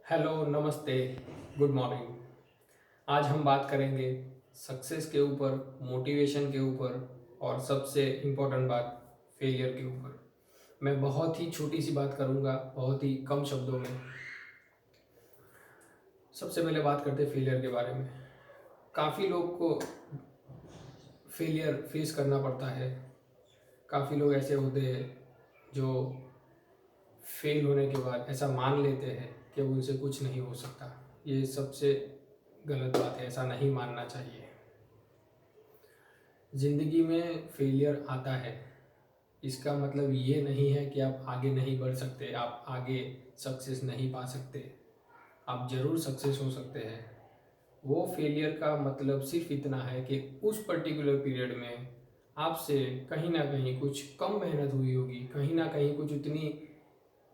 Hello, नमस्ते, good morning. आज हम बात करेंगे सक्सेस के ऊपर, मोटिवेशन के ऊपर और सबसे इम्पोर्टेंट बात फेलियर के ऊपर। मैं बहुत ही छोटी सी बात करूंगा, बहुत ही कम शब्दों में। सबसे पहले बात करते हैं फेलियर के बारे में। काफ़ी लोग को फेलियर फेस करना पड़ता है। काफ़ी लोग ऐसे होते हैं जो फेल होने के बाद ऐसा मान लेते हैं कि उनसे कुछ नहीं हो सकता। ये सबसे गलत बात है, ऐसा नहीं मानना चाहिए। ज़िंदगी में फेलियर आता है, इसका मतलब ये नहीं है कि आप आगे नहीं बढ़ सकते, आप आगे सक्सेस नहीं पा सकते। आप ज़रूर सक्सेस हो सकते हैं। वो फेलियर का मतलब सिर्फ इतना है कि उस पर्टिकुलर पीरियड में आपसे कहीं ना कहीं कुछ कम मेहनत हुई होगी, कहीं ना कहीं कुछ उतनी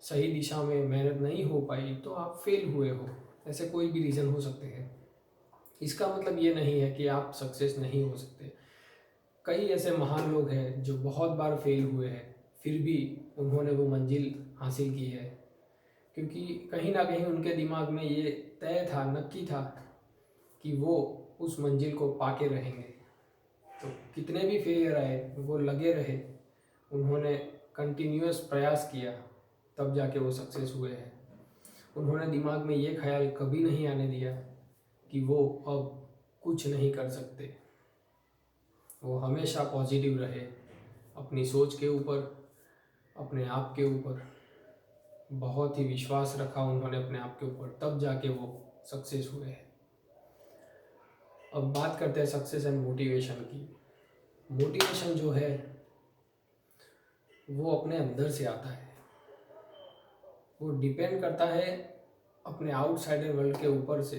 सही दिशा में मेहनत नहीं हो पाई, तो आप फेल हुए हो। ऐसे कोई भी रीज़न हो सकते हैं। इसका मतलब ये नहीं है कि आप सक्सेस नहीं हो सकते। कई ऐसे महान लोग हैं जो बहुत बार फेल हुए हैं, फिर भी उन्होंने वो मंजिल हासिल की है, क्योंकि कहीं ना कहीं उनके दिमाग में ये तय था, नक्की था कि वो उस मंजिल को पाके रहेंगे। तो कितने भी फेलियर आए, वो लगे रहे, उन्होंने कंटिन्यूअस प्रयास किया, तब जाके वो सक्सेस हुए हैं। उन्होंने दिमाग में ये ख्याल कभी नहीं आने दिया कि वो अब कुछ नहीं कर सकते। वो हमेशा पॉजिटिव रहे, अपनी सोच के ऊपर, अपने आप के ऊपर बहुत ही विश्वास रखा उन्होंने अपने आप के ऊपर, तब जाके वो सक्सेस हुए हैं। अब बात करते हैं सक्सेस एंड मोटिवेशन की। मोटिवेशन जो है वो अपने अंदर से आता है। वो डिपेंड करता है अपने आउटसाइडर वर्ल्ड के ऊपर से।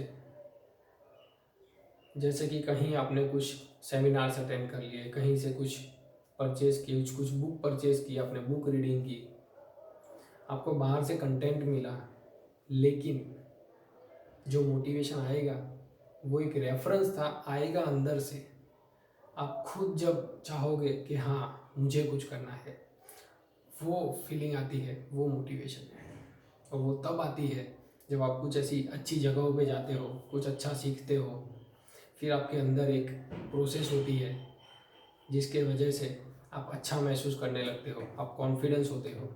जैसे कि कहीं आपने कुछ सेमिनार्स अटेंड कर लिए, कहीं से कुछ परचेज की, कुछ बुक परचेज की, आपने बुक रीडिंग की, आपको बाहर से कंटेंट मिला, लेकिन जो मोटिवेशन आएगा वो एक रेफरेंस था, आएगा अंदर से। आप खुद जब चाहोगे कि हाँ मुझे कुछ करना है, वो फीलिंग आती है, वो मोटिवेशन है। और वो तब आती है जब आप कुछ ऐसी अच्छी जगहों पे जाते हो, कुछ अच्छा सीखते हो, फिर आपके अंदर एक प्रोसेस होती है जिसके वजह से आप अच्छा महसूस करने लगते हो, आप कॉन्फिडेंस होते हो।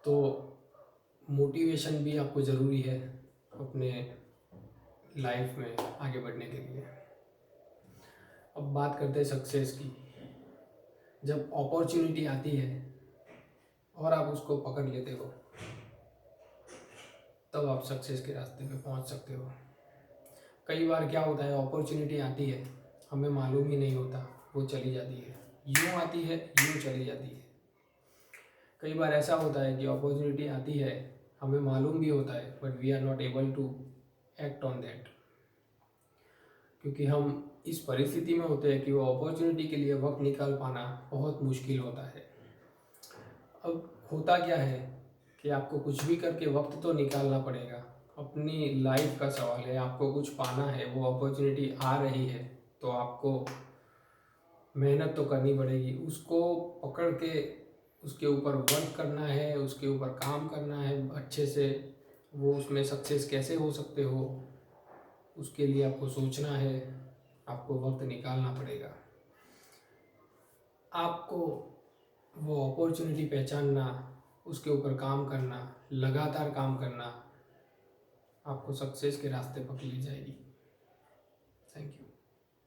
तो मोटिवेशन भी आपको ज़रूरी है अपने लाइफ में आगे बढ़ने के लिए। अब बात करते हैं सक्सेस की। जब अपॉर्चुनिटी आती है और आप उसको पकड़ लेते हो, तब आप सक्सेस के रास्ते पे पहुंच सकते हो। कई बार क्या होता है, अपॉर्चुनिटी आती है, हमें मालूम ही नहीं होता, वो चली जाती है, यूँ आती है, यूँ चली जाती है। कई बार ऐसा होता है कि अपॉर्चुनिटी आती है, हमें मालूम भी होता है, but we are not able to act on that, क्योंकि हम इस परिस्थिति में होते हैं कि वो अपॉर्चुनिटी के लिए वक्त निकाल पाना बहुत मुश्किल होता है। अब होता क्या है कि आपको कुछ भी करके वक्त तो निकालना पड़ेगा। अपनी लाइफ का सवाल है, आपको कुछ पाना है, वो अपॉर्चुनिटी आ रही है, तो आपको मेहनत तो करनी पड़ेगी। उसको पकड़ के उसके ऊपर वर्क करना है, उसके ऊपर काम करना है अच्छे से। वो उसमें सक्सेस कैसे हो सकते हो, उसके लिए आपको सोचना है, आपको वक्त निकालना पड़ेगा। आपको वो अपॉर्चुनिटी पहचानना, उसके ऊपर काम करना, लगातार काम करना, आपको सक्सेस के रास्ते पकड़ ले जाएगी।